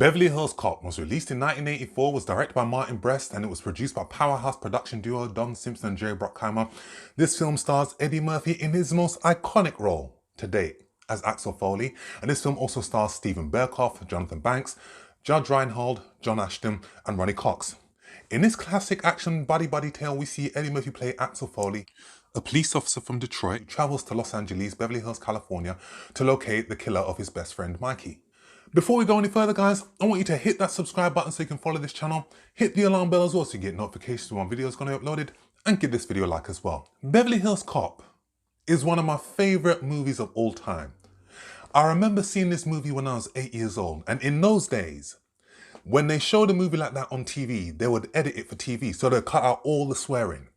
Beverly Hills Cop was released in 1984, was directed by Martin Brest, and it was produced by powerhouse production duo Don Simpson and Jerry Bruckheimer. This film stars Eddie Murphy in his most iconic role to date as Axel Foley, and this film also stars Steven Berkoff, Jonathan Banks, Judge Reinhold, John Ashton, and Ronnie Cox. In this classic action buddy tale, we see Eddie Murphy play Axel Foley, a police officer from Detroit who travels to Los Angeles, Beverly Hills, California, to locate the killer of his best friend, Mikey. Before we go any further, guys, I want you to hit that subscribe button so you can follow this channel, hit the alarm bell as well so you get notifications when videos are going to be uploaded, and give this video a like as well. Beverly Hills Cop is one of my favourite movies of all time. I remember seeing this movie when I was 8 years old, and in those days, when they showed a movie like that on TV, they would edit it for TV, so they'd cut out all the swearing.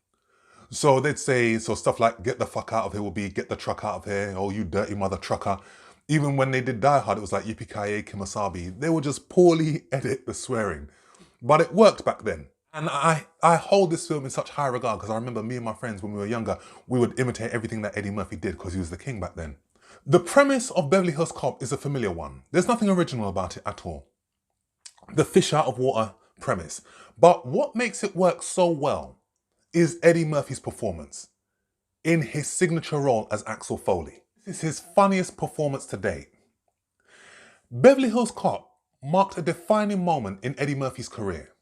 So they'd say, stuff like, get the fuck out of here will be, get the truck out of here, oh you dirty mother trucker. Even when they did Die Hard, it was like yippee-ki-yay, Kimasabi. They would just poorly edit the swearing. But it worked back then. And I hold this film in such high regard because I remember me and my friends when we were younger, we would imitate everything that Eddie Murphy did because he was the king back then. The premise of Beverly Hills Cop is a familiar one. There's nothing original about it at all. The fish out of water premise. But what makes it work so well is Eddie Murphy's performance in his signature role as Axel Foley. This is his funniest performance to date. Beverly Hills Cop marked a defining moment in Eddie Murphy's career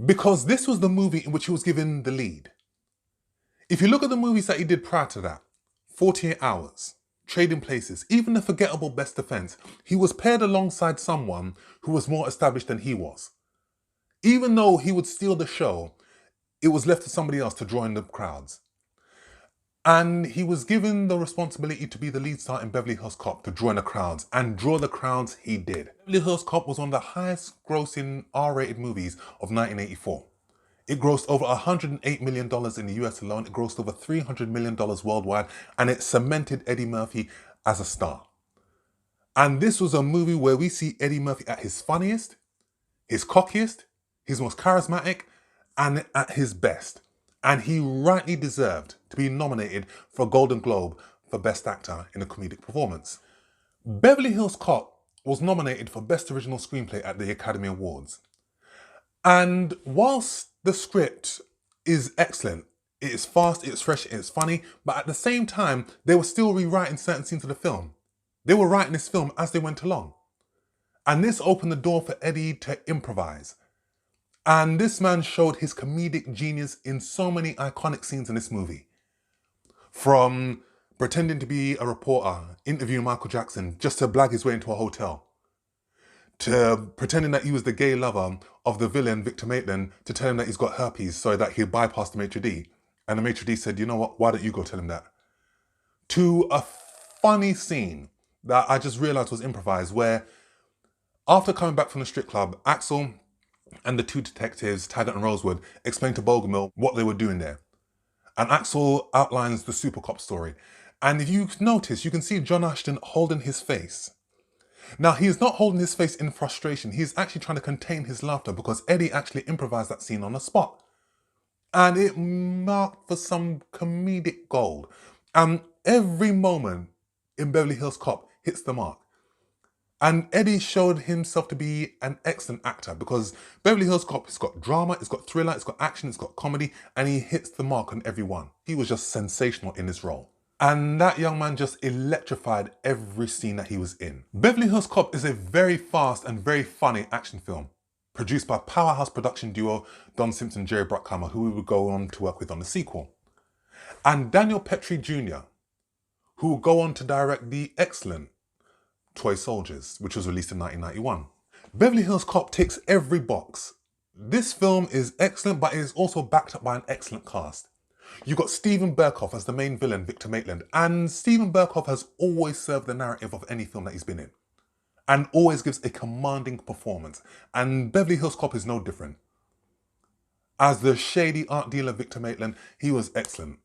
because this was the movie in which he was given the lead. If you look at the movies that he did prior to that, 48 Hours, Trading Places, even The Forgettable Best Defense, he was paired alongside someone who was more established than he was. Even though he would steal the show, it was left to somebody else to draw in the crowds. And he was given the responsibility to be the lead star in Beverly Hills Cop, to draw in the crowds, and draw the crowds he did. Beverly Hills Cop was one of the highest grossing R-rated movies of 1984. It grossed over $108 million in the US alone, it grossed over $300 million worldwide, and it cemented Eddie Murphy as a star. And this was a movie where we see Eddie Murphy at his funniest, his cockiest, his most charismatic, and at his best. And he rightly deserved to be nominated for a Golden Globe for Best Actor in a Comedic Performance. Beverly Hills Cop was nominated for Best Original Screenplay at the Academy Awards. And whilst the script is excellent, it is fast, it's fresh, it's funny, but at the same time, they were still rewriting certain scenes of the film. They were writing this film as they went along. And this opened the door for Eddie to improvise. And this man showed his comedic genius in so many iconic scenes in this movie. From pretending to be a reporter, interviewing Michael Jackson just to blag his way into a hotel, to pretending that he was the gay lover of the villain Victor Maitland to tell him that he's got herpes so that he'll bypass the maitre d'. And the maitre d' said, you know what, why don't you go tell him that? To a funny scene that I just realized was improvised where after coming back from the strip club, Axel and the two detectives, Taggert and Rosewood, explained to Bogomil what they were doing there. And Axel outlines the Super Cop story. And if you notice, you can see John Ashton holding his face. Now, he is not holding his face in frustration. He's actually trying to contain his laughter because Eddie actually improvised that scene on the spot. And it marked for some comedic gold. And every moment in Beverly Hills Cop hits the mark. And Eddie showed himself to be an excellent actor because Beverly Hills Cop, it's got drama, it's got thriller, it's got action, it's got comedy, and he hits the mark on every one. He was just sensational in his role. And that young man just electrified every scene that he was in. Beverly Hills Cop is a very fast and very funny action film produced by powerhouse production duo Don Simpson and Jerry Bruckheimer, who we would go on to work with on the sequel. And Daniel Petrie Jr., who will go on to direct the excellent Toy Soldiers, which was released in 1991. Beverly Hills Cop ticks every box. This film is excellent, but it is also backed up by an excellent cast. You've got Steven Berkoff as the main villain, Victor Maitland, and Steven Berkoff has always served the narrative of any film that he's been in, and always gives a commanding performance, and Beverly Hills Cop is no different. As the shady art dealer Victor Maitland, he was excellent.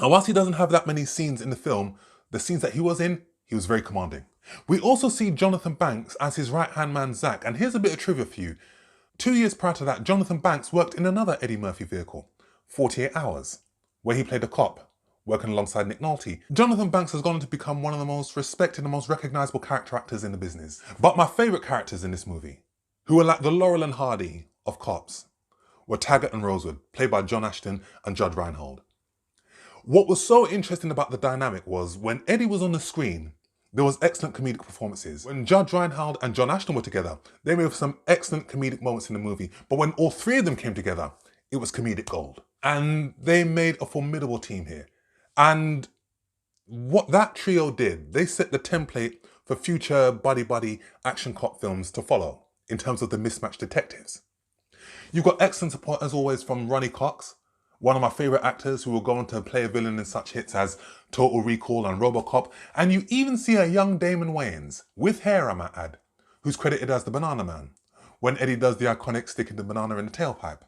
And whilst he doesn't have that many scenes in the film, the scenes that he was in, he was very commanding. We also see Jonathan Banks as his right-hand man, Zach. And here's a bit of trivia for you. 2 years prior to that, Jonathan Banks worked in another Eddie Murphy vehicle, 48 Hours, where he played a cop working alongside Nick Nolte. Jonathan Banks has gone on to become one of the most respected and most recognisable character actors in the business. But my favourite characters in this movie, who were like the Laurel and Hardy of cops, were Taggert and Rosewood, played by John Ashton and Judge Reinhold. What was so interesting about the dynamic was when Eddie was on the screen, there was excellent comedic performances. When Judge Reinhold and John Ashton were together, they made some excellent comedic moments in the movie. But when all three of them came together, it was comedic gold. And they made a formidable team here. And what that trio did, they set the template for future buddy-buddy action cop films to follow in terms of the mismatched detectives. You've got excellent support as always from Ronnie Cox, one of my favourite actors who will go on to play a villain in such hits as Total Recall and RoboCop. And you even see a young Damon Wayans, with hair I might add, who's credited as the Banana Man, when Eddie does the iconic sticking the banana in the tailpipe.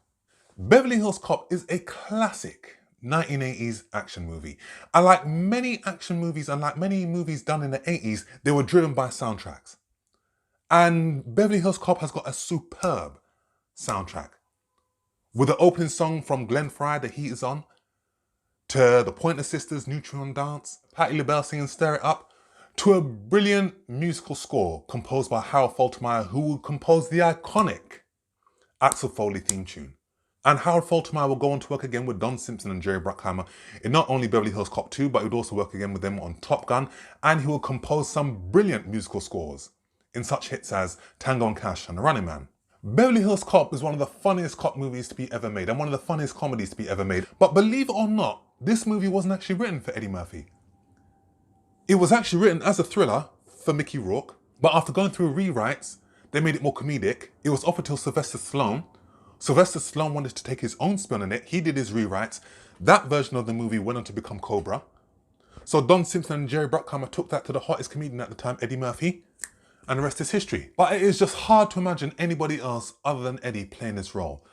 Beverly Hills Cop is a classic 1980s action movie. And like many action movies and like many movies done in the 80s, they were driven by soundtracks. And Beverly Hills Cop has got a superb soundtrack. With the opening song from Glenn Frey, The Heat Is On, to the Pointer Sisters' Neutron Dance, Patti LaBelle singing Stir It Up, to a brilliant musical score composed by Harold Faltermeyer, who composed the iconic Axel Foley theme tune. And Harold Faltermeyer will go on to work again with Don Simpson and Jerry Bruckheimer in not only Beverly Hills Cop 2, but he would also work again with them on Top Gun, and he will compose some brilliant musical scores in such hits as Tango and Cash and The Running Man. Beverly Hills Cop is one of the funniest cop movies to be ever made and one of the funniest comedies to be ever made. But believe it or not, this movie wasn't actually written for Eddie Murphy. It was actually written as a thriller for Mickey Rourke, but after going through rewrites, they made it more comedic. It was offered to Sylvester Stallone. Sylvester Stallone wanted to take his own spin on it. He did his rewrites. That version of the movie went on to become Cobra. So Don Simpson and Jerry Bruckheimer took that to the hottest comedian at the time, Eddie Murphy, and the rest is history. But it is just hard to imagine anybody else other than Eddie playing this role.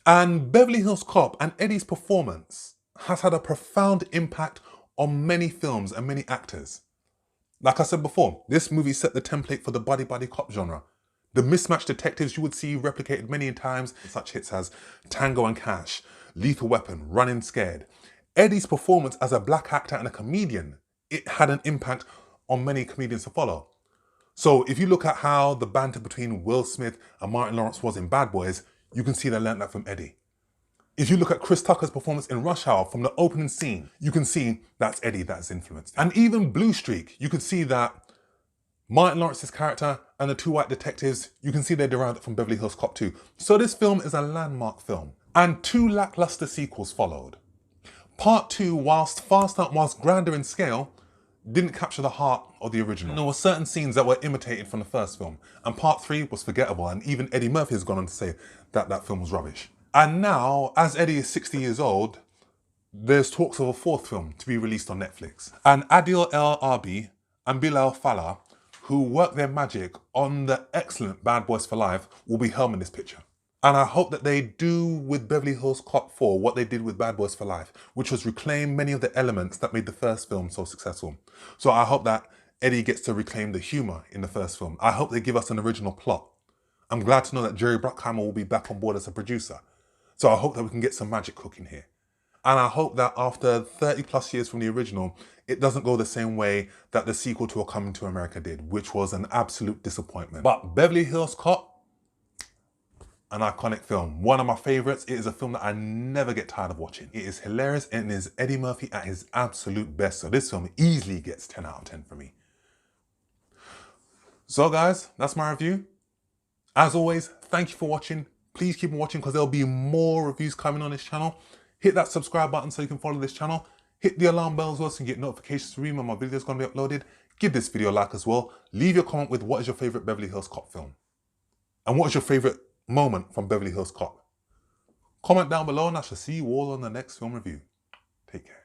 And Beverly Hills Cop and Eddie's performance has had a profound impact on many films and many actors. Like I said before, this movie set the template for the buddy-buddy cop genre. The mismatched detectives you would see replicated many times in such hits as Tango and Cash, Lethal Weapon, Running Scared. Eddie's performance as a black actor and a comedian, it had an impact on many comedians to follow. So if you look at how the banter between Will Smith and Martin Lawrence was in Bad Boys, you can see they learned that from Eddie. If you look at Chris Tucker's performance in Rush Hour from the opening scene, you can see that's Eddie that's influenced. And even Blue Streak, you can see that Martin Lawrence's character and the two white detectives, you can see they derived it from Beverly Hills Cop 2. So this film is a landmark film. And two lackluster sequels followed. Part 2, whilst faster and whilst grander in scale, didn't capture the heart of the original. And there were certain scenes that were imitated from the first film. And Part 3 was forgettable, and even Eddie Murphy has gone on to say that that film was rubbish. And now, as Eddie is 60 years old, there's talks of a fourth film to be released on Netflix. And Adil El Arbi and Bilal Fallah, who worked their magic on the excellent Bad Boys for Life, will be helming this picture. And I hope that they do with Beverly Hills Cop 4 what they did with Bad Boys for Life, which was reclaim many of the elements that made the first film so successful. So I hope that Eddie gets to reclaim the humour in the first film. I hope they give us an original plot. I'm glad to know that Jerry Bruckheimer will be back on board as a producer. So I hope that we can get some magic cooking here. And I hope that after 30 plus years from the original, it doesn't go the same way that the sequel to A Coming to America did, which was an absolute disappointment. But Beverly Hills Cop, an iconic film. One of my favorites. It is a film that I never get tired of watching. It is hilarious and it is Eddie Murphy at his absolute best. So this film easily gets 10 out of 10 for me. So guys, that's my review. As always, thank you for watching. Please keep on watching because there'll be more reviews coming on this channel. Hit that subscribe button so you can follow this channel. Hit the alarm bell as well so you can get notifications from me when my video is going to be uploaded. Give this video a like as well. Leave your comment with what is your favourite Beverly Hills Cop film. And what is your favourite moment from Beverly Hills Cop? Comment down below and I shall see you all on the next film review. Take care.